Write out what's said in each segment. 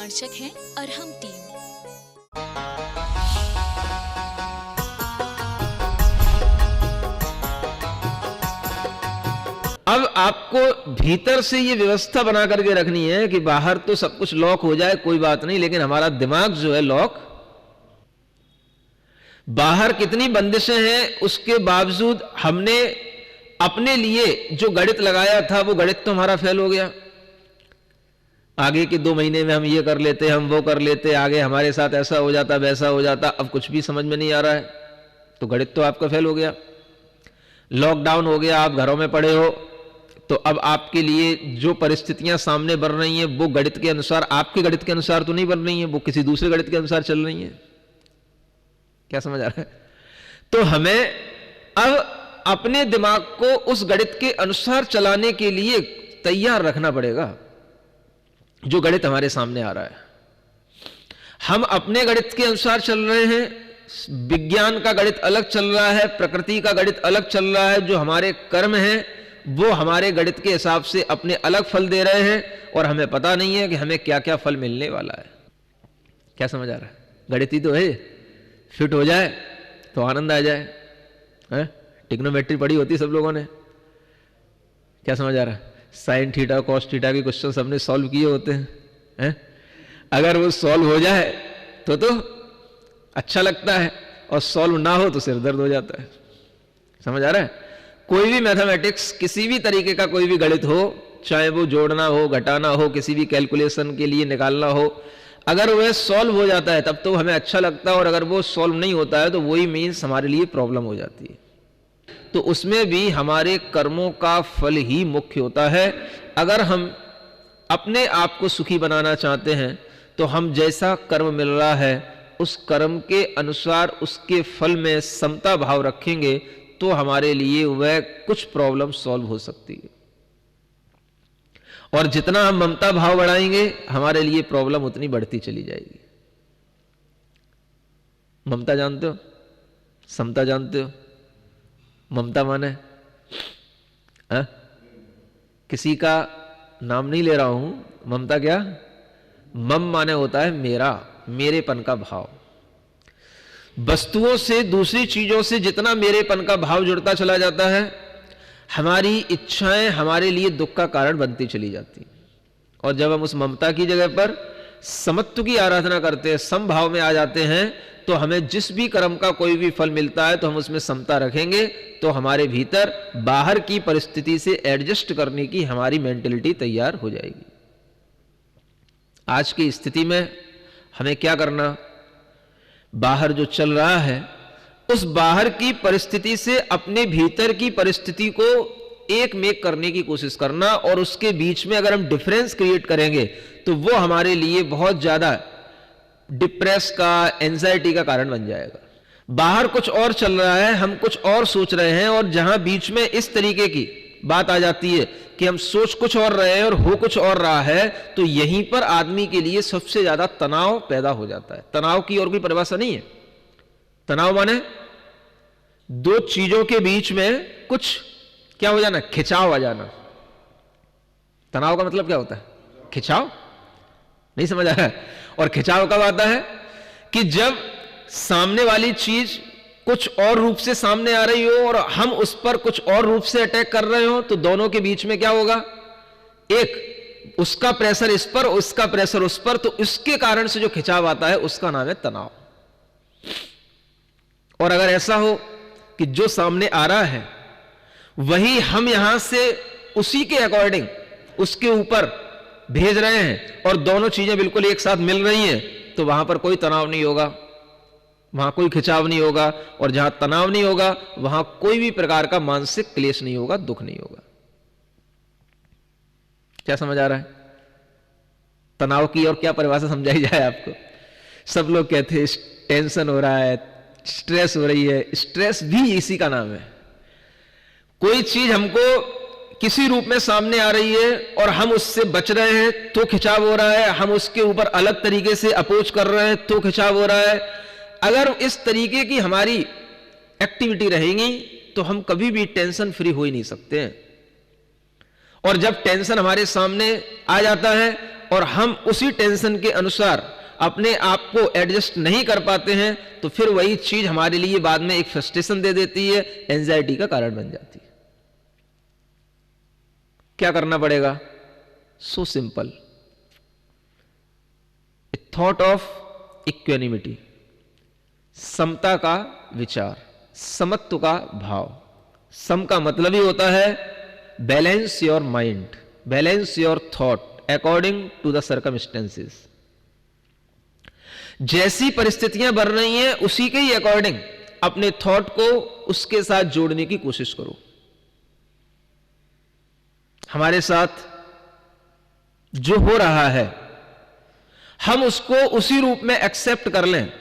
प्रमाणशक है अरहम टीम। अब आपको भीतर से ये व्यवस्था बना करके रखनी है कि बाहर तो सब कुछ लॉक हो जाए कोई बात नहीं, लेकिन हमारा दिमाग जो है लॉक, बाहर कितनी बंदिशें हैं उसके बावजूद हमने अपने लिए जो गणित लगाया था वो गणित तो हमारा फेल हो गया। आगे के 2 महीने में हम ये कर लेते, हम वो कर लेते, आगे हमारे साथ ऐसा हो जाता वैसा हो जाता, अब कुछ भी समझ में नहीं आ रहा है, तो गणित तो आपका फेल हो गया। लॉकडाउन हो गया, आप घरों में पड़े हो, तो अब आपके लिए जो परिस्थितियां सामने बन रही हैं वो गणित के अनुसार, आपके गणित के अनुसार तो नहीं बन रही हैं, वो किसी दूसरे गणित के अनुसार चल रही हैं। क्या समझ आ रहा है? तो हमें अब अपने दिमाग को उस गणित के अनुसार चलाने के लिए तैयार रखना पड़ेगा जो गणित हमारे सामने आ रहा है। हम अपने गणित के अनुसार चल रहे हैं, विज्ञान का गणित अलग चल रहा है, प्रकृति का गणित अलग चल रहा है, जो हमारे कर्म हैं वो हमारे गणित के हिसाब से अपने अलग फल दे रहे हैं और हमें पता नहीं है कि हमें क्या क्या फल मिलने वाला है। क्या समझ आ रहा है? गणित ही तो है, फिट हो जाए तो आनंद आ जाए। टिग्नोमेट्री पढ़ी होती सब लोगों ने। क्या समझ आ रहा है? साइन थीटा कॉस थीटा के क्वेश्चन सबने सॉल्व किए होते हैं। अगर वो सॉल्व हो जाए तो अच्छा लगता है, और सॉल्व ना हो तो सिर दर्द हो जाता है। समझ आ रहा है? कोई भी मैथमेटिक्स, किसी भी तरीके का कोई भी गणित हो, चाहे वो जोड़ना हो, घटाना हो, किसी भी कैलकुलेशन के लिए निकालना हो, अगर वह सॉल्व हो जाता है तब तो हमें अच्छा लगता है, और अगर वो सॉल्व नहीं होता है तो वही मीन्स हमारे लिए प्रॉब्लम हो जाती है। तो उसमें भी हमारे कर्मों का फल ही मुख्य होता है। अगर हम अपने आप को सुखी बनाना चाहते हैं तो हम जैसा कर्म मिल रहा है उस कर्म के अनुसार उसके फल में समता भाव रखेंगे तो हमारे लिए वह कुछ प्रॉब्लम सॉल्व हो सकती है। और जितना हम ममता भाव बढ़ाएंगे हमारे लिए प्रॉब्लम उतनी बढ़ती चली जाएगी। ममता जानते हो? समता जानते हो? ममता माने किसी का नाम नहीं ले रहा हूं। ममता क्या? मम माने होता है मेरा, मेरेपन का भाव। वस्तुओं से, दूसरी चीजों से जितना मेरेपन का भाव जुड़ता चला जाता है, हमारी इच्छाएं हमारे लिए दुख का कारण बनती चली जाती। और जब हम उस ममता की जगह पर समत्व की आराधना करते हैं, समभाव में आ जाते हैं, तो हमें जिस भी कर्म का कोई भी फल मिलता है तो हम उसमें समता रखेंगे, तो हमारे भीतर बाहर की परिस्थिति से एडजस्ट करने की हमारी मेंटलिटी तैयार हो जाएगी। आज की स्थिति में हमें क्या करना? बाहर जो चल रहा है उस बाहर की परिस्थिति से अपने भीतर की परिस्थिति को एक मेक करने की कोशिश करना, और उसके बीच में अगर हम डिफरेंस क्रिएट करेंगे तो वो हमारे लिए बहुत ज्यादा डिप्रेस का, एंजाइटी का कारण बन जाएगा। बाहर कुछ और चल रहा है, हम कुछ और सोच रहे हैं, और जहां बीच में इस तरीके की बात आ जाती है कि हम सोच कुछ और रहे हैं और हो कुछ और रहा है, तो यहीं पर आदमी के लिए सबसे ज्यादा तनाव पैदा हो जाता है। तनाव की और कोई परिभाषा नहीं है। तनाव माने दो चीजों के बीच में कुछ क्या हो जाना? खिंचाव आ जाना। तनाव का मतलब क्या होता है? खिंचाव। नहीं समझ आ रहा है? और खिंचाव कब आता है? कि जब सामने वाली चीज कुछ और रूप से सामने आ रही हो और हम उस पर कुछ और रूप से अटैक कर रहे हो, तो दोनों के बीच में क्या होगा? एक उसका प्रेशर इस पर, उसका प्रेशर उस पर, तो इसके कारण से जो खिंचाव आता है उसका नाम है तनाव। और अगर ऐसा हो कि जो सामने आ रहा है वही हम यहां से उसी के अकॉर्डिंग उसके ऊपर भेज रहे हैं और दोनों चीजें बिल्कुल एक साथ मिल रही हैं, तो वहां पर कोई तनाव नहीं होगा, वहां कोई खिंचाव नहीं होगा। और जहां तनाव नहीं होगा वहां कोई भी प्रकार का मानसिक क्लेश नहीं होगा, दुख नहीं होगा। क्या समझ आ रहा है? तनाव की और क्या परिभाषा समझाई जाए आपको? सब लोग कहते हैं टेंशन हो रहा है, स्ट्रेस हो रही है। स्ट्रेस भी इसी का नाम है। कोई चीज हमको किसी रूप में सामने आ रही है और हम उससे बच रहे हैं तो खिंचाव हो रहा है, हम उसके ऊपर अलग तरीके से अपोज कर रहे हैं तो खिंचाव हो रहा है। अगर इस तरीके की हमारी एक्टिविटी रहेगी तो हम कभी भी टेंशन फ्री हो ही नहीं सकते हैं। और जब टेंशन हमारे सामने आ जाता है और हम उसी टेंशन के अनुसार अपने आप को एडजस्ट नहीं कर पाते हैं, तो फिर वही चीज हमारे लिए बाद में एक फ्रस्ट्रेशन दे देती है, एंजाइटी का कारण बन जाती है। क्या करना पड़ेगा? So simple, a thought of equanimity, समता का विचार, समत्व का भाव। सम का मतलब ही होता है balance your mind, balance your thought according to the circumstances. जैसी परिस्थितियां बन रही हैं उसी के ही अकॉर्डिंग अपने थॉट को उसके साथ जोड़ने की कोशिश करो। हमारे साथ जो हो रहा है हम उसको उसी रूप में एक्सेप्ट कर लें।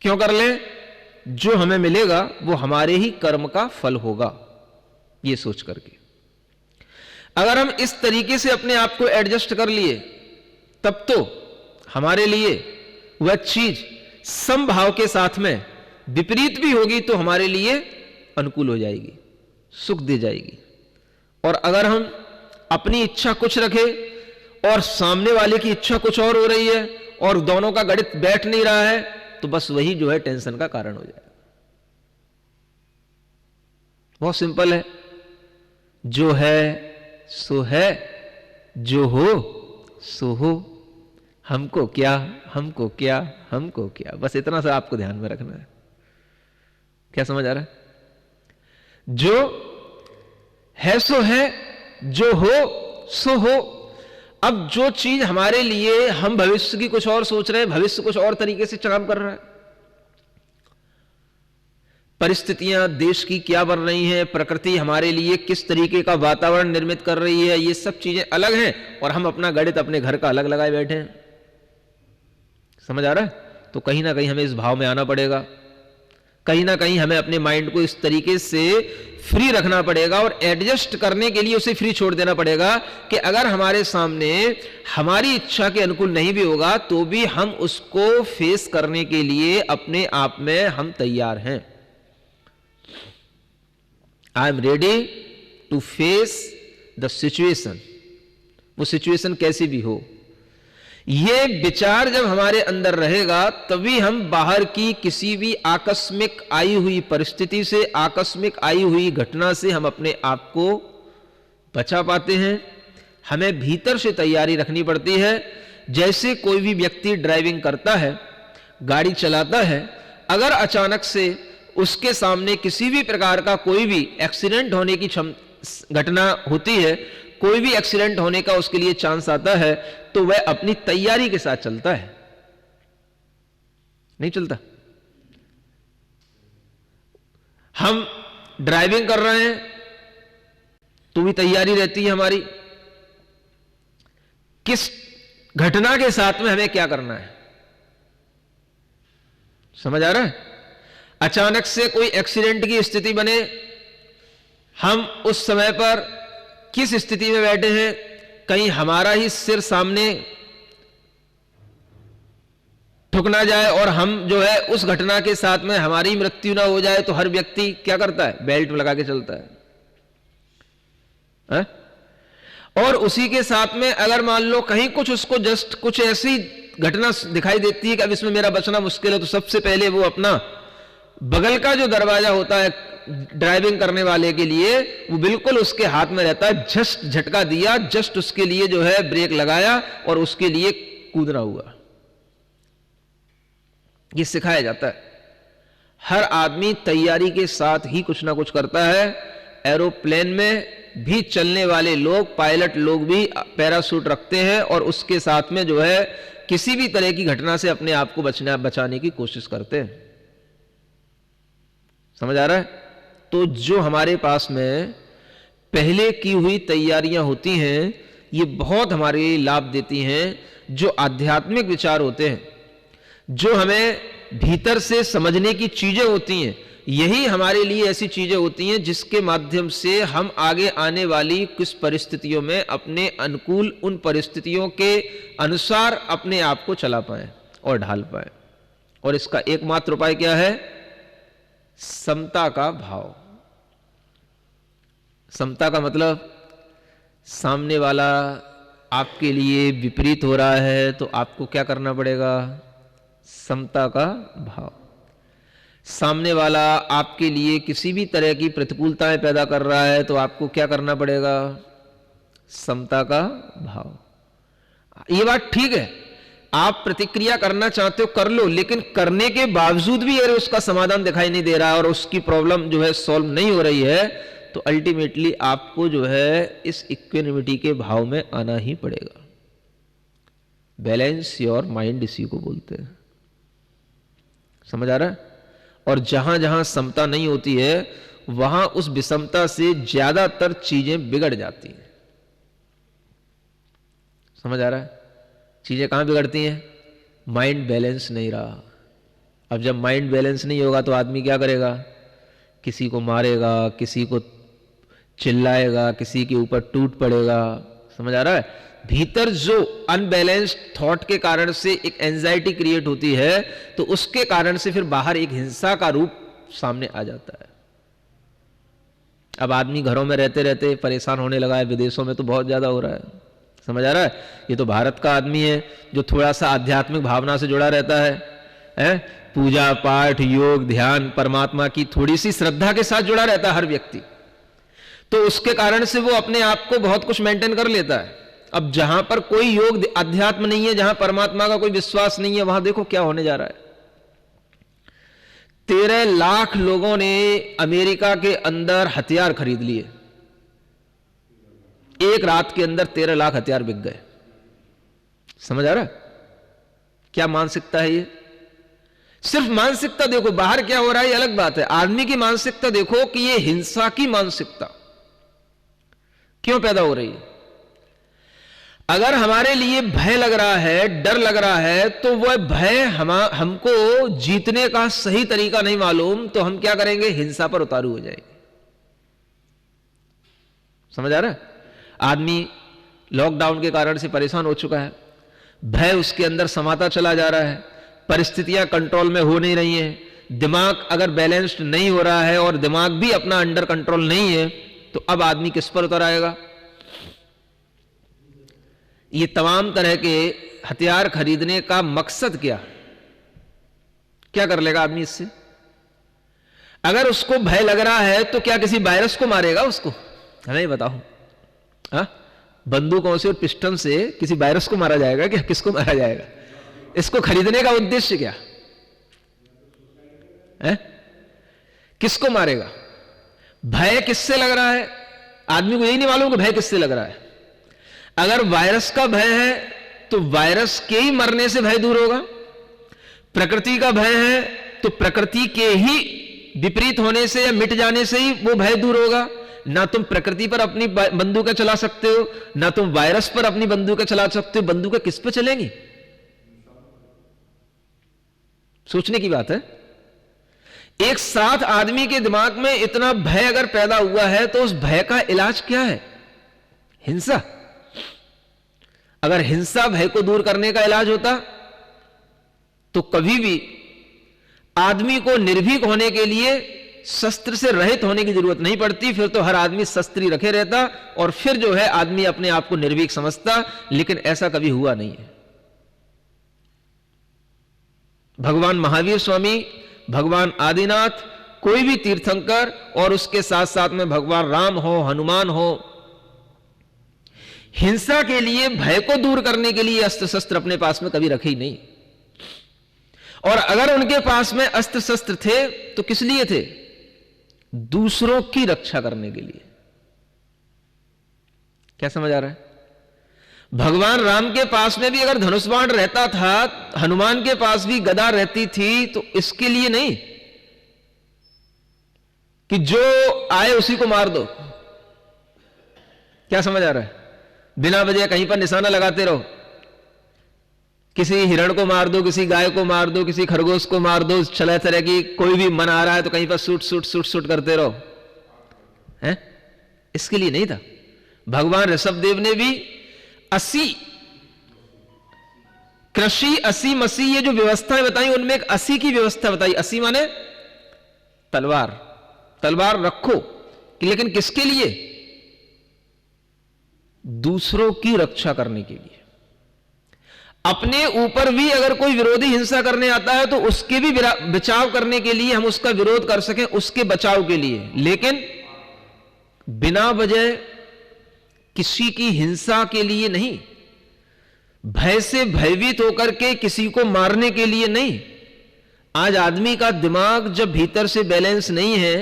क्यों कर लें? जो हमें मिलेगा वो हमारे ही कर्म का फल होगा, ये सोच करके। अगर हम इस तरीके से अपने आप को एडजस्ट कर लिए तब तो हमारे लिए वह चीज समभाव के साथ में विपरीत भी होगी तो हमारे लिए अनुकूल हो जाएगी, सुख दे जाएगी। और अगर हम अपनी इच्छा कुछ रखें और सामने वाले की इच्छा कुछ और हो रही है और दोनों का गणित बैठ नहीं रहा है, तो बस वही जो है टेंशन का कारण हो जाएगा। बहुत सिंपल है, जो है सो है, जो हो सो हो, हमको क्या, हमको क्या, हमको क्या, बस इतना सा आपको ध्यान में रखना है। क्या समझ आ रहा है? जो है सो है, जो हो सो हो। अब जो चीज हमारे लिए हम भविष्य की कुछ और सोच रहे हैं, भविष्य कुछ और तरीके से काम कर रहा है, परिस्थितियां देश की क्या बन रही हैं, प्रकृति हमारे लिए किस तरीके का वातावरण निर्मित कर रही है, ये सब चीजें अलग हैं और हम अपना गणित अपने घर का अलग लगाए बैठे हैं। समझ आ रहा है? तो कहीं ना कहीं हमें इस भाव में आना पड़ेगा, कहीं ना कहीं हमें अपने माइंड को इस तरीके से फ्री रखना पड़ेगा और एडजस्ट करने के लिए उसे फ्री छोड़ देना पड़ेगा कि अगर हमारे सामने हमारी इच्छा के अनुकूल नहीं भी होगा तो भी हम उसको फेस करने के लिए अपने आप में हम तैयार हैं। I am ready to face the situation, वो सिचुएशन कैसी भी हो। ये विचार जब हमारे अंदर रहेगा तभी हम बाहर की किसी भी आकस्मिक आई हुई परिस्थिति से, आकस्मिक आई हुई घटना से हम अपने आप को बचा पाते हैं। हमें भीतर से तैयारी रखनी पड़ती है। जैसे कोई भी व्यक्ति ड्राइविंग करता है, गाड़ी चलाता है, अगर अचानक से उसके सामने किसी भी प्रकार का कोई भी एक्सीडेंट होने की घटना होती है, कोई भी एक्सीडेंट होने का उसके लिए चांस आता है, तो वह अपनी तैयारी के साथ चलता है, नहीं चलता। हम ड्राइविंग कर रहे हैं तो भी तैयारी रहती है हमारी, किस घटना के साथ में हमें क्या करना है। समझ आ रहा है? अचानक से कोई एक्सीडेंट की स्थिति बने, हम उस समय पर किस स्थिति में बैठे हैं, कहीं हमारा ही सिर सामने ठुक ना जाए और हम जो है उस घटना के साथ में हमारी मृत्यु ना हो जाए। तो हर व्यक्ति क्या करता है? बेल्ट लगा के चलता है। और उसी के साथ में अगर मान लो कहीं कुछ उसको जस्ट कुछ ऐसी घटना दिखाई देती है कि अब इसमें मेरा बचना मुश्किल है, तो सबसे पहले वो अपना बगल का जो दरवाजा होता है ड्राइविंग करने वाले के लिए, वो बिल्कुल उसके हाथ में रहता है, जस्ट झटका दिया, जस्ट उसके लिए जो है ब्रेक लगाया और उसके लिए कूदना हुआ। ये सिखाया जाता है। हर आदमी तैयारी के साथ ही कुछ ना कुछ करता है। एरोप्लेन में भी चलने वाले लोग, पायलट लोग भी पैराशूट रखते हैं और उसके साथ में जो है किसी भी तरह की घटना से अपने आप को बचाने की कोशिश करते हैं। समझ आ रहा है? तो जो हमारे पास में पहले की हुई तैयारियां होती हैं, ये बहुत हमारे लिए लाभ देती हैं। जो आध्यात्मिक विचार होते हैं, जो हमें भीतर से समझने की चीजें होती हैं, यही हमारे लिए ऐसी चीजें होती हैं जिसके माध्यम से हम आगे आने वाली कुछ परिस्थितियों में अपने अनुकूल, उन परिस्थितियों के अनुसार अपने आप को चला पाए और ढाल पाए। और इसका एकमात्र उपाय क्या है? समता का भाव। समता का मतलब सामने वाला आपके लिए विपरीत हो रहा है तो आपको क्या करना पड़ेगा? समता का भाव। सामने वाला आपके लिए किसी भी तरह की प्रतिकूलताएं पैदा कर रहा है तो आपको क्या करना पड़ेगा? समता का भाव। ये बात ठीक है, आप प्रतिक्रिया करना चाहते हो कर लो, लेकिन करने के बावजूद भी अगर उसका समाधान दिखाई नहीं दे रहा और उसकी प्रॉब्लम जो है सॉल्व नहीं हो रही है तो अल्टीमेटली आपको जो है इस इक्विनिमिटी के भाव में आना ही पड़ेगा। बैलेंस योर माइंड इसी को बोलते हैं। समझ आ रहा है? और जहां जहां समता नहीं होती है वहां उस विषमता से ज्यादातर चीजें बिगड़ जाती हैं। समझ आ रहा है? चीजें कहां बिगड़ती हैं? माइंड बैलेंस नहीं रहा। अब जब माइंड बैलेंस नहीं होगा तो आदमी क्या करेगा? किसी को मारेगा, किसी को चिल्लाएगा, किसी के ऊपर टूट पड़ेगा। समझ आ रहा है? भीतर जो अनबैलेंस्ड थॉट के कारण से एक एंजाइटी क्रिएट होती है तो उसके कारण से फिर बाहर एक हिंसा का रूप सामने आ जाता है। अब आदमी घरों में रहते रहते परेशान होने लगा है, विदेशों में तो बहुत ज्यादा हो रहा है। समझ आ रहा है? ये तो भारत का आदमी है जो थोड़ा सा आध्यात्मिक भावना से जुड़ा रहता है? पूजा पाठ, योग, ध्यान, परमात्मा की थोड़ी सी श्रद्धा के साथ जुड़ा रहता है हर व्यक्ति, तो उसके कारण से वो अपने आप को बहुत कुछ मेंटेन कर लेता है। अब जहां पर कोई योग अध्यात्म नहीं है, जहां परमात्मा का कोई विश्वास नहीं है, वहां देखो क्या होने जा रहा है। 13 लाख लोगों ने अमेरिका के अंदर हथियार खरीद लिए। एक रात के अंदर 13 लाख हथियार बिक गए। समझ आ रहा है? क्या मानसिकता है ये? सिर्फ मानसिकता देखो, बाहर क्या हो रहा है ये अलग बात है। आदमी की मानसिकता देखो कि ये हिंसा की मानसिकता क्यों पैदा हो रही है। अगर हमारे लिए भय लग रहा है, डर लग रहा है, तो वह भय हमको जीतने का सही तरीका नहीं मालूम, तो हम क्या करेंगे? हिंसा पर उतारू हो जाएंगे। समझ आ रहा है? आदमी लॉकडाउन के कारण से परेशान हो चुका है, भय उसके अंदर समाता चला जा रहा है, परिस्थितियां कंट्रोल में हो नहीं रही हैं, दिमाग अगर बैलेंस्ड नहीं हो रहा है और दिमाग भी अपना अंडर कंट्रोल नहीं है, तो अब आदमी किस पर उतर आएगा? ये तमाम तरह के हथियार खरीदने का मकसद क्या कर लेगा आदमी इससे? अगर उसको भय लग रहा है तो क्या किसी वायरस को मारेगा उसको? हमें बताओ, बंदूकों से और पिस्टन से किसी वायरस को मारा जाएगा क्या? किसको मारा जाएगा? इसको खरीदने का उद्देश्य क्या है? किसको मारेगा? भय किससे लग रहा है? आदमी को यही नहीं मालूम कि भय किससे लग रहा है। अगर वायरस का भय है तो वायरस के ही मरने से भय दूर होगा। प्रकृति का भय है तो प्रकृति के ही विपरीत होने से या मिट जाने से ही वो भय दूर होगा। ना तुम प्रकृति पर अपनी बंदूकें चला सकते हो, ना तुम वायरस पर अपनी बंदूकें चला सकते हो। बंदूकें किस पे चलेंगी? सोचने की बात है। एक साथ आदमी के दिमाग में इतना भय अगर पैदा हुआ है तो उस भय का इलाज क्या है? हिंसा। अगर हिंसा भय को दूर करने का इलाज होता तो कभी भी आदमी को निर्भीक होने के लिए शस्त्र से रहित होने की जरूरत नहीं पड़ती। फिर तो हर आदमी शस्त्र रखे रहता और फिर जो है आदमी अपने आप को निर्भीक समझता, लेकिन ऐसा कभी हुआ नहीं है। भगवान महावीर स्वामी, भगवान आदिनाथ, कोई भी तीर्थंकर और उसके साथ साथ में भगवान राम हो, हनुमान हो, हिंसा के लिए, भय को दूर करने के लिए अस्त्र शस्त्र अपने पास में कभी रखे ही नहीं। और अगर उनके पास में अस्त्र शस्त्र थे तो किस लिए थे? दूसरों की रक्षा करने के लिए। क्या समझ आ रहा है? भगवान राम के पास में भी अगर धनुष बाण रहता था, हनुमान के पास भी गदा रहती थी, तो इसके लिए नहीं कि जो आए उसी को मार दो। क्या समझ आ रहा है? बिना वजह कहीं पर निशाना लगाते रहो, किसी हिरण को मार दो, किसी गाय को मार दो, किसी खरगोश को मार दो, छला तरह की कोई भी मन आ रहा है तो कहीं पर सूट सूट सूट सूट करते रहो, हैं? इसके लिए नहीं था। भगवान ऋषभदेव ने भी 80 कृषि 80 मसी ये जो व्यवस्थाएं बताई उनमें एक 80 की व्यवस्था बताई। 80 माने तलवार। तलवार रखो, लेकिन किसके लिए? दूसरों की रक्षा करने के लिए। अपने ऊपर भी अगर कोई विरोधी हिंसा करने आता है तो उसके भी बचाव करने के लिए हम उसका विरोध कर सकें, उसके बचाव के लिए, लेकिन बिना वजह किसी की हिंसा के लिए नहीं, भय से भयभीत होकर के किसी को मारने के लिए नहीं। आज आदमी का दिमाग जब भीतर से बैलेंस नहीं है,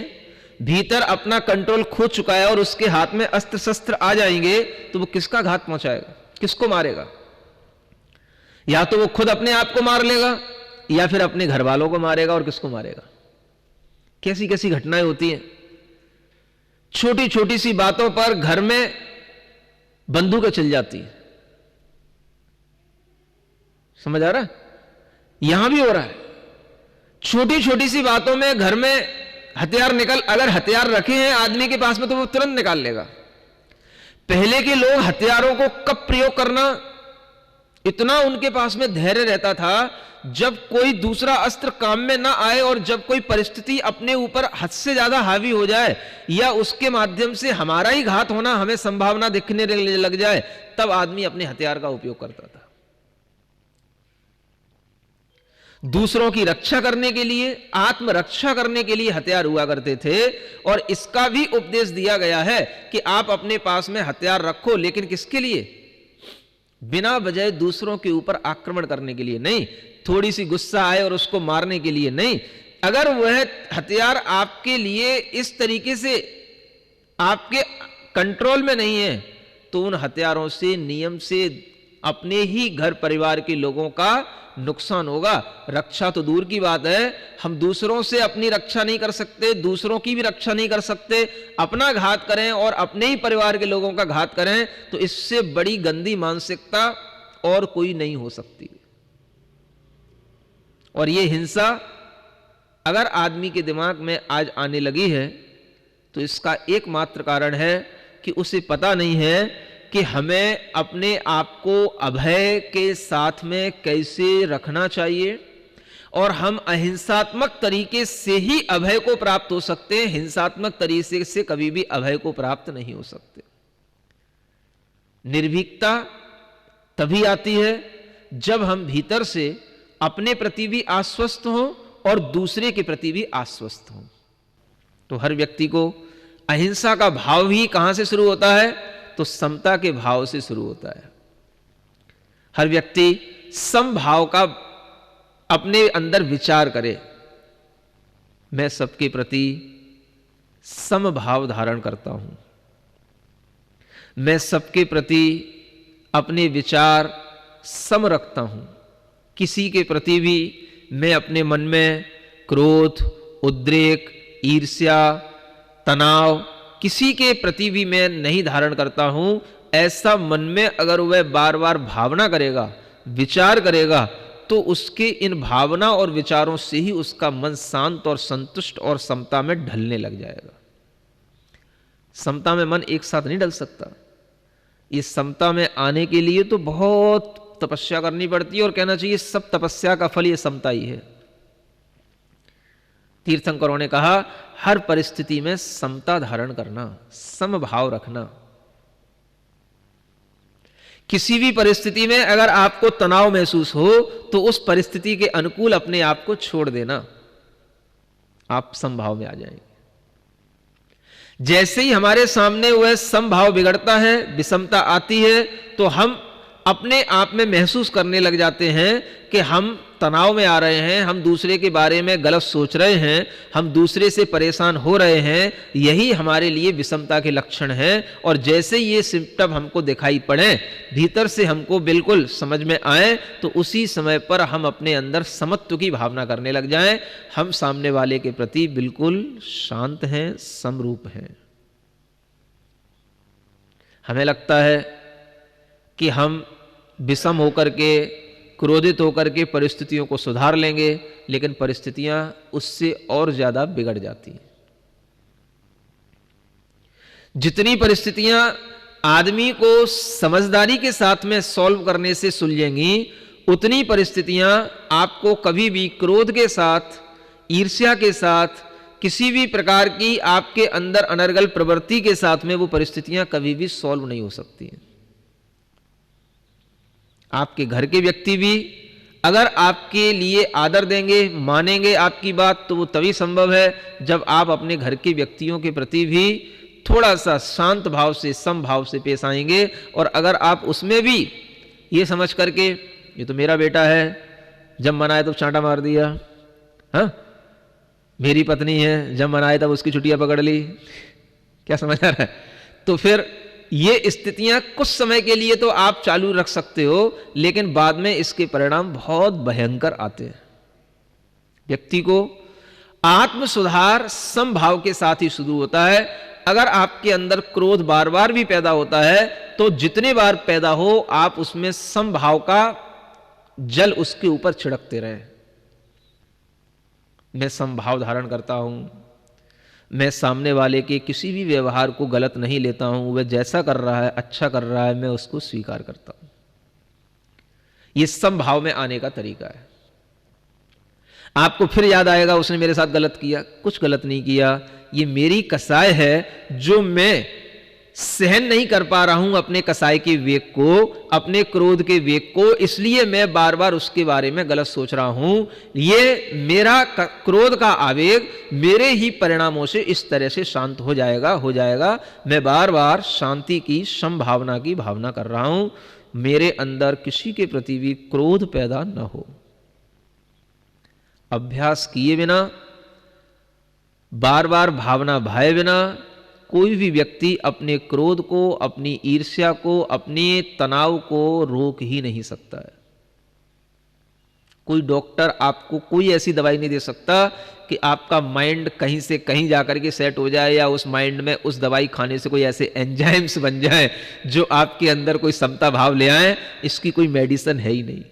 भीतर अपना कंट्रोल खो चुका है और उसके हाथ में अस्त्र शस्त्र आ जाएंगे तो वो किसका घात पहुंचाएगा, किसको मारेगा? या तो वो खुद अपने आप को मार लेगा या फिर अपने घर वालों को मारेगा, और किसको मारेगा? कैसी कैसी घटनाएं होती हैं। छोटी छोटी सी बातों पर घर में बंदूकें चल जाती हैं। समझ आ रहा है? यहां भी हो रहा है। छोटी छोटी सी बातों में घर में हथियार अगर हथियार रखे हैं आदमी के पास में तो वो तुरंत निकाल लेगा। पहले के लोग हथियारों को कब प्रयोग करना, इतना उनके पास में धैर्य रहता था जब कोई दूसरा अस्त्र काम में ना आए और जब कोई परिस्थिति अपने ऊपर हद से ज्यादा हावी हो जाए या उसके माध्यम से हमारा ही घात होना हमें संभावना दिखने लग जाए, तब आदमी अपने हथियार का उपयोग करता था। दूसरों की रक्षा करने के लिए, आत्मरक्षा करने के लिए हथियार हुआ करते थे। और इसका भी उपदेश दिया गया है कि आप अपने पास में हथियार रखो, लेकिन किसके लिए? बिना वजह दूसरों के ऊपर आक्रमण करने के लिए नहीं, थोड़ी सी गुस्सा आए और उसको मारने के लिए नहीं। अगर वह हथियार आपके लिए इस तरीके से आपके कंट्रोल में नहीं है तो उन हथियारों से, नियम से अपने ही घर परिवार के लोगों का नुकसान होगा। रक्षा तो दूर की बात है, हम दूसरों से अपनी रक्षा नहीं कर सकते, दूसरों की भी रक्षा नहीं कर सकते, अपना घात करें और अपने ही परिवार के लोगों का घात करें तो इससे बड़ी गंदी मानसिकता और कोई नहीं हो सकती। और ये हिंसा अगर आदमी के दिमाग में आज आने लगी है तो इसका एकमात्र कारण है कि उसे पता नहीं है कि हमें अपने आप को अभय के साथ में कैसे रखना चाहिए, और हम अहिंसात्मक तरीके से ही अभय को प्राप्त हो सकते हैं, हिंसात्मक तरीके से कभी भी अभय को प्राप्त नहीं हो सकते। निर्भीकता तभी आती है जब हम भीतर से अपने प्रति भी आश्वस्त हों और दूसरे के प्रति भी आश्वस्त हों। तो हर व्यक्ति को अहिंसा का भाव भी कहां से शुरू होता है? तो समता के भाव से शुरू होता है। हर व्यक्ति समभाव का अपने अंदर विचार करे, मैं सबके प्रति समभाव धारण करता हूं, मैं सबके प्रति अपने विचार सम रखता हूं, किसी के प्रति भी मैं अपने मन में क्रोध, उद्रेक, ईर्ष्या, तनाव किसी के प्रति भी मैं नहीं धारण करता हूं। ऐसा मन में अगर वह बार बार भावना करेगा, विचार करेगा, तो उसके इन भावना और विचारों से ही उसका मन शांत और संतुष्ट और समता में ढलने लग जाएगा। समता में मन एक साथ नहीं ढल सकता। इस समता में आने के लिए तो बहुत तपस्या करनी पड़ती है, और कहना चाहिए सब तपस्या का फल ये समता ही है। तीर्थंकरों ने कहा हर परिस्थिति में समता धारण करना, समभाव रखना। किसी भी परिस्थिति में अगर आपको तनाव महसूस हो तो उस परिस्थिति के अनुकूल अपने आप को छोड़ देना, आप समभाव में आ जाएंगे। जैसे ही हमारे सामने वह समभाव बिगड़ता है, विषमता आती है, तो हम अपने आप में महसूस करने लग जाते हैं कि हम तनाव में आ रहे हैं, हम दूसरे के बारे में गलत सोच रहे हैं, हम दूसरे से परेशान हो रहे हैं। यही हमारे लिए विषमता के लक्षण हैं। और जैसे ये सिम्टम हमको दिखाई पड़े, भीतर से हमको बिल्कुल समझ में आए, तो उसी समय पर हम अपने अंदर समत्व की भावना करने लग जाएं। हम सामने वाले के प्रति बिल्कुल शांत हैं, समरूप हैं। हमें लगता है कि हम विषम होकर के, क्रोधित होकर के परिस्थितियों को सुधार लेंगे, लेकिन परिस्थितियां उससे और ज्यादा बिगड़ जाती हैं। जितनी परिस्थितियां आदमी को समझदारी के साथ में सॉल्व करने से सुलझेंगी, उतनी परिस्थितियां आपको कभी भी क्रोध के साथ, ईर्ष्या के साथ, किसी भी प्रकार की आपके अंदर अनर्गल प्रवृत्ति के साथ में वो परिस्थितियां कभी भी सॉल्व नहीं हो सकती हैं। आपके घर के व्यक्ति भी अगर आपके लिए आदर देंगे, मानेंगे आपकी बात, तो वो तभी संभव है जब आप अपने घर के व्यक्तियों के प्रति भी थोड़ा सा शांत भाव से, समभाव से पेश आएंगे। और अगर आप उसमें भी ये समझ करके ये तो मेरा बेटा है, जब मनाए तो चांटा मार दिया, हाँ, मेरी पत्नी है, जब मनाए तब उसकी छुट्टियां पकड़ ली, क्या समझ आ रहा है? तो फिर ये स्थितियां कुछ समय के लिए तो आप चालू रख सकते हो, लेकिन बाद में इसके परिणाम बहुत भयंकर आते हैं। व्यक्ति को आत्म सुधार समभाव के साथ ही शुरू होता है। अगर आपके अंदर क्रोध बार बार भी पैदा होता है तो जितने बार पैदा हो आप उसमें समभाव का जल उसके ऊपर छिड़कते रहे। मैं समभाव धारण करता हूं, मैं सामने वाले के किसी भी व्यवहार को गलत नहीं लेता हूं, वह जैसा कर रहा है, अच्छा कर रहा है, मैं उसको स्वीकार करता हूं। यह समभाव में आने का तरीका है। आपको फिर याद आएगा उसने मेरे साथ गलत किया, कुछ गलत नहीं किया, ये मेरी कसाय है जो मैं सहन नहीं कर पा रहा हूं अपने कसाय के वेग को, अपने क्रोध के वेग को, इसलिए मैं बार बार उसके बारे में गलत सोच रहा हूं। ये मेरा क्रोध का आवेग मेरे ही परिणामों से इस तरह से शांत हो जाएगा। मैं बार बार शांति की, संभावना की भावना कर रहा हूं, मेरे अंदर किसी के प्रति भी क्रोध पैदा न हो। अभ्यास किए बिना, बार बार भावना भाए बिना कोई भी व्यक्ति अपने क्रोध को, अपनी ईर्ष्या को, अपने तनाव को रोक ही नहीं सकता है। कोई डॉक्टर आपको कोई ऐसी दवाई नहीं दे सकता कि आपका माइंड कहीं से कहीं जाकर के सेट हो जाए, या उस माइंड में उस दवाई खाने से कोई ऐसे एंजाइम्स बन जाए जो आपके अंदर कोई समता भाव ले आए। इसकी कोई मेडिसिन है ही नहीं।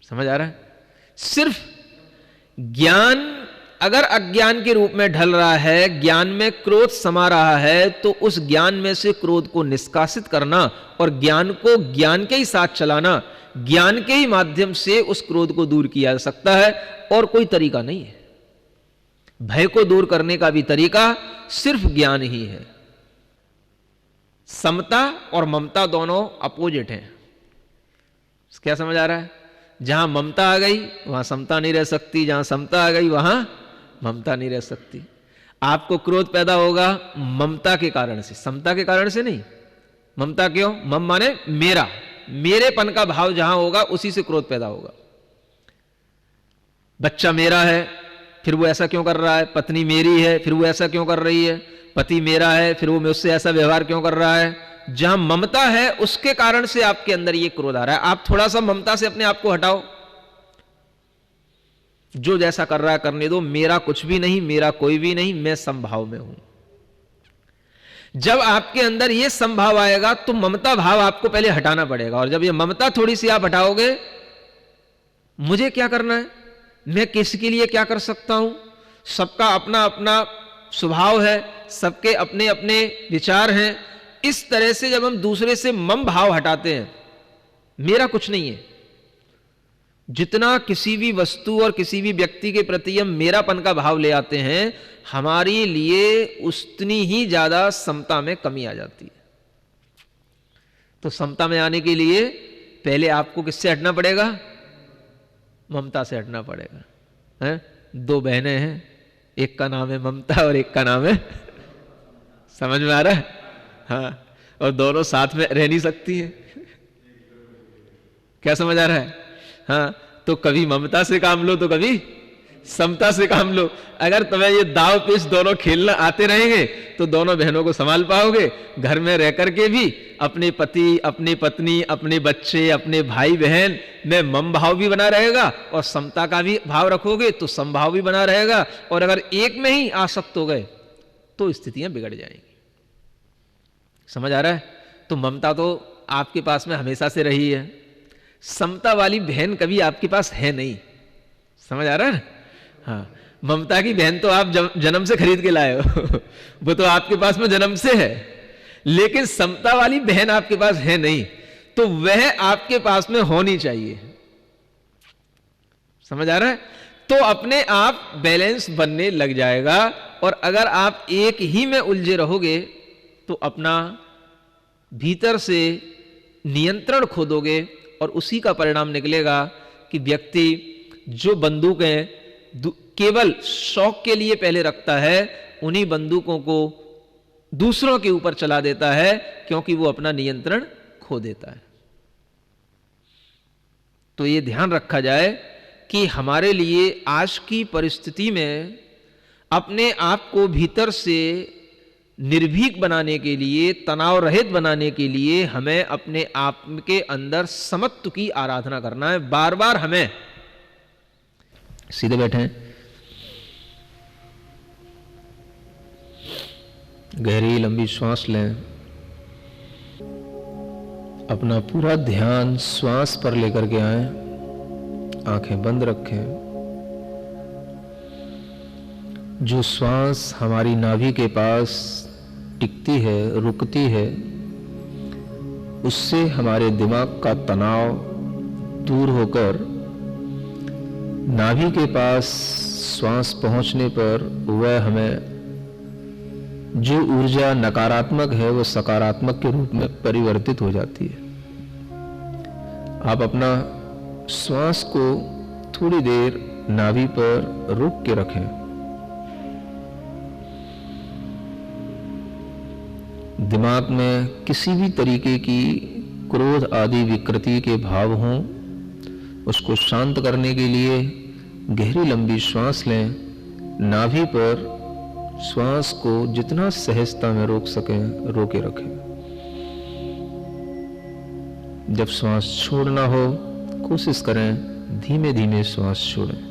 समझ आ रहा है? सिर्फ ज्ञान अगर अज्ञान के रूप में ढल रहा है, ज्ञान में क्रोध समा रहा है, तो उस ज्ञान में से क्रोध को निष्कासित करना और ज्ञान को ज्ञान के ही साथ चलाना, ज्ञान के ही माध्यम से उस क्रोध को दूर किया जा सकता है, और कोई तरीका नहीं है। भय को दूर करने का भी तरीका सिर्फ ज्ञान ही है। समता और ममता दोनों अपोजिट हैं। क्या समझ आ रहा है? जहां ममता आ गई वहां समता नहीं रह सकती, जहां समता आ गई वहां ममता नहीं रह सकती। आपको क्रोध पैदा होगा ममता के कारण से, समता के कारण से नहीं। ममता क्यों? मम माने मेरा, मेरेपन का भाव जहां होगा उसी से क्रोध पैदा होगा। बच्चा मेरा है, फिर वो ऐसा क्यों कर रहा है? पत्नी मेरी है, फिर वो ऐसा क्यों कर रही है? पति मेरा है, फिर वो मुझसे ऐसा व्यवहार क्यों कर रहा है? जहां ममता है उसके कारण से आपके अंदर ये क्रोध आ रहा है। आप थोड़ा सा ममता से अपने आप को हटाओ, जो जैसा कर रहा है करने दो, मेरा कुछ भी नहीं, मेरा कोई भी नहीं, मैं समभाव में हूं। जब आपके अंदर ये समभाव आएगा तो ममता भाव आपको पहले हटाना पड़ेगा। और जब ये ममता थोड़ी सी आप हटाओगे, मुझे क्या करना है, मैं किसके लिए क्या कर सकता हूं, सबका अपना अपना स्वभाव है, सबके अपने अपने विचार हैं, इस तरह से जब हम दूसरे से मम भाव हटाते हैं, मेरा कुछ नहीं है, जितना किसी भी वस्तु और किसी भी व्यक्ति के प्रति हम मेरापन का भाव ले आते हैं, हमारे लिए उतनी ही ज्यादा समता में कमी आ जाती है। तो समता में आने के लिए पहले आपको किससे हटना पड़ेगा? ममता से हटना पड़ेगा। हैं? दो बहनें हैं, एक का नाम है ममता और एक का नाम है, समझ में आ रहा है? हाँ, और दोनों साथ में रह नहीं सकती हैं। क्या समझ आ रहा है? हाँ, तो कभी ममता से काम लो तो कभी समता से काम लो। अगर तुम्हें ये दाव पेच दोनों खेलना आते रहेंगे तो दोनों बहनों को संभाल पाओगे। घर में रह करके भी अपने पति, अपनी पत्नी, अपने बच्चे, अपने भाई बहन में मम भाव भी बना रहेगा और समता का भी भाव रखोगे तो समभाव भी बना रहेगा। और अगर एक में ही आसक्त हो गए तो स्थितियां बिगड़ जाएंगी। समझ आ रहा है? तो ममता तो आपके पास में हमेशा से रही है, समता वाली बहन कभी आपके पास है नहीं। समझ आ रहा है? हाँ, ममता की बहन तो आप जन्म से खरीद के लाए हो वो तो आपके पास में जन्म से है, लेकिन समता वाली बहन आपके पास है नहीं, तो वह आपके पास में होनी चाहिए। समझ आ रहा है? तो अपने आप बैलेंस बनने लग जाएगा। और अगर आप एक ही में उलझे रहोगे तो अपना भीतर से नियंत्रण खो दोगे और उसी का परिणाम निकलेगा कि व्यक्ति जो बंदूकें केवल शौक के लिए पहले रखता है, उन्हीं बंदूकों को दूसरों के ऊपर चला देता है, क्योंकि वो अपना नियंत्रण खो देता है। तो ये ध्यान रखा जाए कि हमारे लिए आज की परिस्थिति में अपने आप को भीतर से निर्भीक बनाने के लिए, तनाव रहित बनाने के लिए हमें अपने आप के अंदर समत्व की आराधना करना है। बार बार हमें सीधे बैठें, गहरी लंबी श्वास लें, अपना पूरा ध्यान श्वास पर लेकर के आए, आंखें बंद रखें। जो श्वास हमारी नाभि के पास टिकती है, रुकती है, उससे हमारे दिमाग का तनाव दूर होकर नाभि के पास श्वास पहुंचने पर वह हमें जो ऊर्जा नकारात्मक है वो सकारात्मक के रूप में परिवर्तित हो जाती है। आप अपना श्वास को थोड़ी देर नाभि पर रोक के रखें। दिमाग में किसी भी तरीके की क्रोध आदि विकृति के भाव हों, उसको शांत करने के लिए गहरी लंबी श्वास लें। नाभि पर श्वास को जितना सहजता में रोक सकें रोके रखें। जब श्वास छोड़ना हो, कोशिश करें धीमे धीमे श्वास छोड़ें।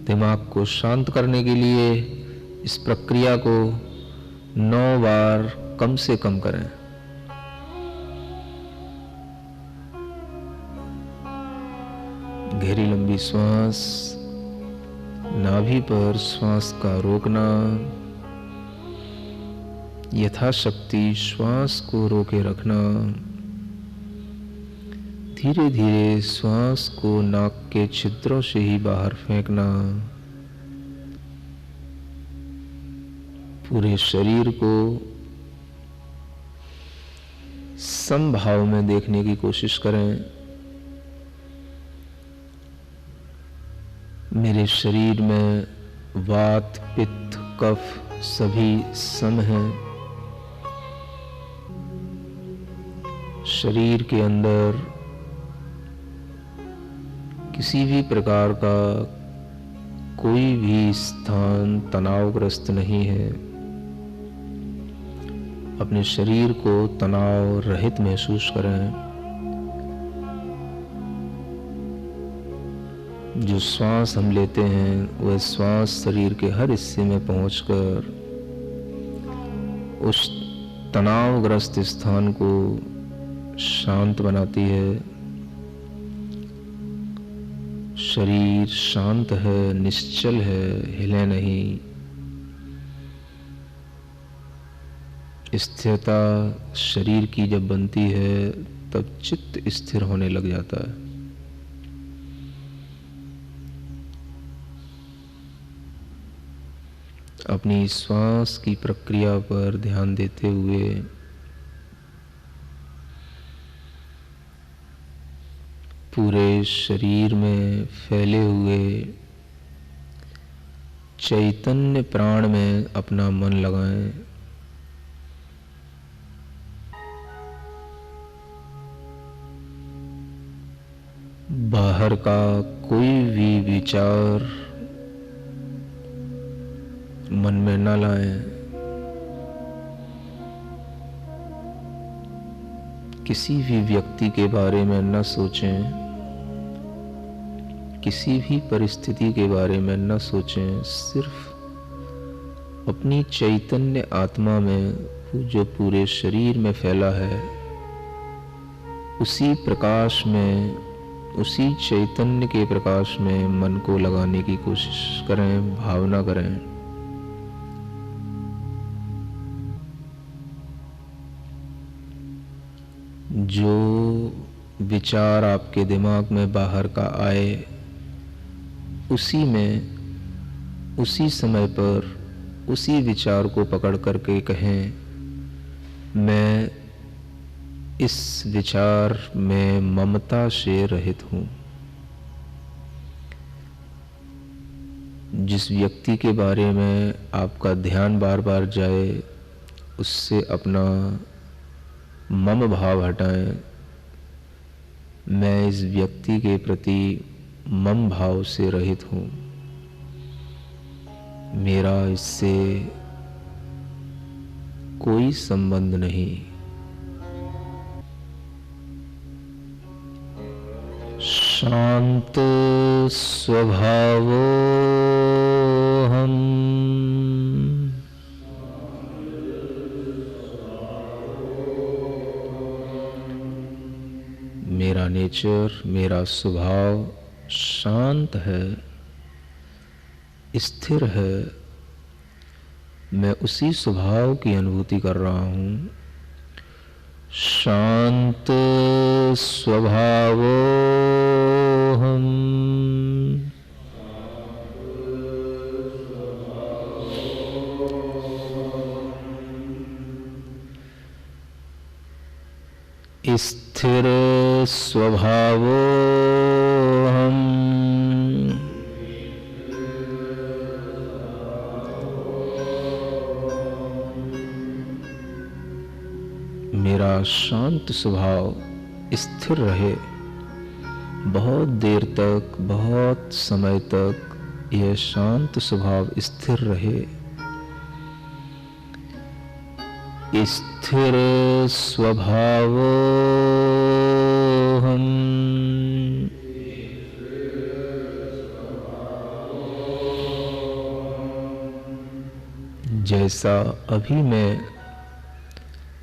दिमाग को शांत करने के लिए इस प्रक्रिया को 9 बार कम से कम करें। गहरी लंबी श्वास, नाभि पर श्वास का रोकना, यथाशक्ति श्वास को रोके रखना, धीरे धीरे श्वास को नाक के छिद्रों से ही बाहर फेंकना। पूरे शरीर को समभाव में देखने की कोशिश करें। मेरे शरीर में वात, पित्त, कफ सभी सम हैं। शरीर के अंदर किसी भी प्रकार का कोई भी स्थान तनावग्रस्त नहीं है। अपने शरीर को तनाव रहित महसूस करें। जो श्वास हम लेते हैं वह श्वास शरीर के हर हिस्से में पहुंचकर उस तनावग्रस्त स्थान को शांत बनाती है। शरीर शांत है, निश्चल है, हिले नहीं। स्थिरता शरीर की जब बनती है तब चित्त स्थिर होने लग जाता है। अपनी श्वास की प्रक्रिया पर ध्यान देते हुए पूरे शरीर में फैले हुए चैतन्य प्राण में अपना मन लगाएं। बाहर का कोई भी विचार मन में न लाएं। किसी भी व्यक्ति के बारे में न सोचें, किसी भी परिस्थिति के बारे में न सोचें। सिर्फ अपनी चैतन्य आत्मा में जो पूरे शरीर में फैला है, उसी प्रकाश में, उसी चैतन्य के प्रकाश में मन को लगाने की कोशिश करें, भावना करें। जो विचार आपके दिमाग में बाहर का आए, उसी में, उसी समय पर उसी विचार को पकड़ करके कहें, मैं इस विचार में ममता से रहित हूं। जिस व्यक्ति के बारे में आपका ध्यान बार बार जाए, उससे अपना मम भाव हटाएं। मैं इस व्यक्ति के प्रति मम भाव से रहित हूं, मेरा इससे कोई संबंध नहीं। शांत स्वभावो हम, मेरा नेचर, मेरा स्वभाव शांत है, स्थिर है। मैं उसी स्वभाव की अनुभूति कर रहा हूं। शांत स्वभावो हम, स्थिर स्वभावो हम, मेरा शांत स्वभाव स्थिर रहे। बहुत देर तक, बहुत समय तक यह शांत स्वभाव स्थिर रहे। स्थिर स्वभाव हम, जैसा अभी मैं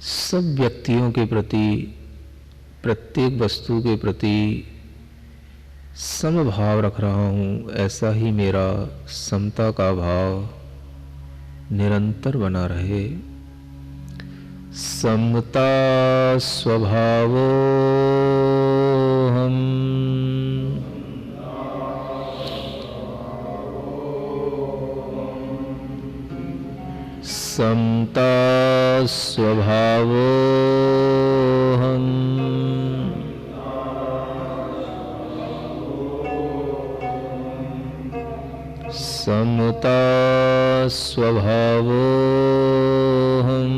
सब व्यक्तियों के प्रति, प्रत्येक वस्तु के प्रति समभाव रख रहा हूं, ऐसा ही मेरा समता का भाव निरंतर बना रहे। समता स्वभाव हम, समता स्वभाव हम, समता स्वभाव हम,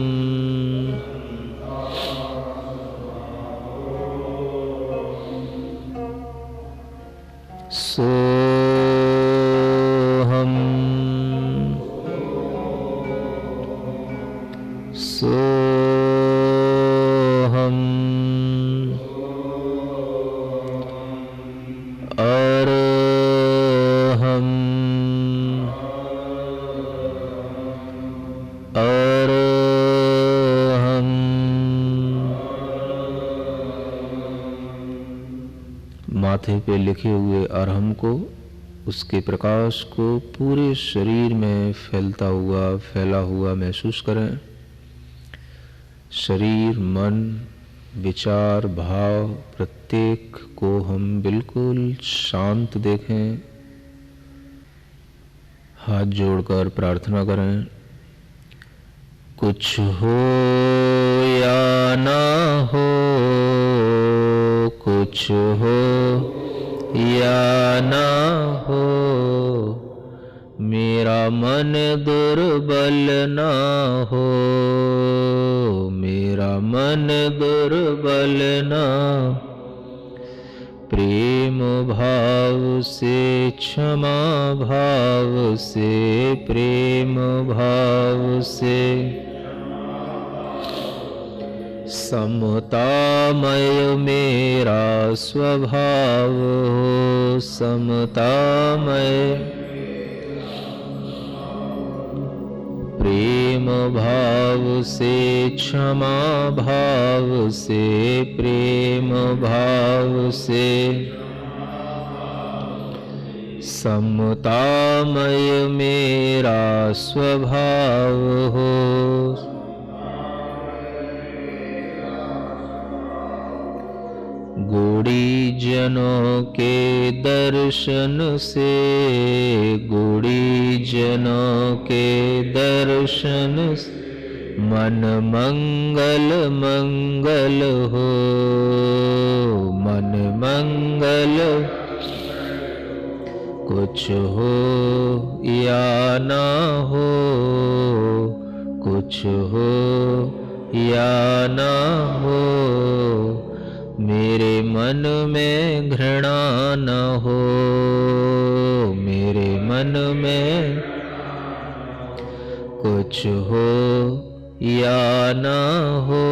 सो हम, सो हम, और हम, और हम, माथे पे लिखे हुए अरहम को, उसके प्रकाश को पूरे शरीर में फैलता हुआ, फैला हुआ महसूस करें। शरीर, मन, विचार, भाव प्रत्येक को हम बिल्कुल शांत देखें। हाथ जोड़कर प्रार्थना करें, कुछ हो या ना हो, कुछ हो या ना हो, मेरा मन दुर्बल ना हो, मेरा मन दुर्बल ना। प्रेम भाव से, क्षमा भाव से, प्रेम भाव से, समतामय मेरा स्वभाव हो, समतामय। प्रेम भाव से, क्षमा भाव से, प्रेम भाव से, समतामय मेरा स्वभाव हो। गोड़ी जनों के दर्शन से, गुणीजनों के दर्शन से मन मंगल मंगल हो, मन मंगल। कुछ हो या ना हो, कुछ हो या ना हो, मेरे मन में घृणा न हो, मेरे मन में। कुछ हो या ना हो,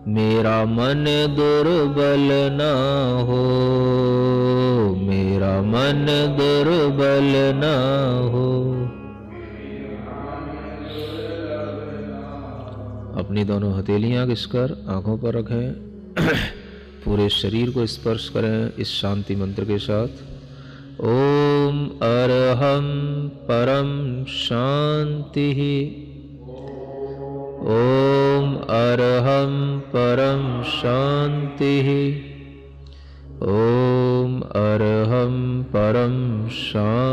मेरा मन दुर्बल ना हो, मेरा मन दुर्बल ना हो। अपनी दोनों हथेलियां घिसकर आंखों पर रखें। पूरे शरीर को स्पर्श करें इस शांति मंत्र के साथ। ओम अरहं परम शांति, ओम अरहं परम शांति, ओम अरहं परम शांति।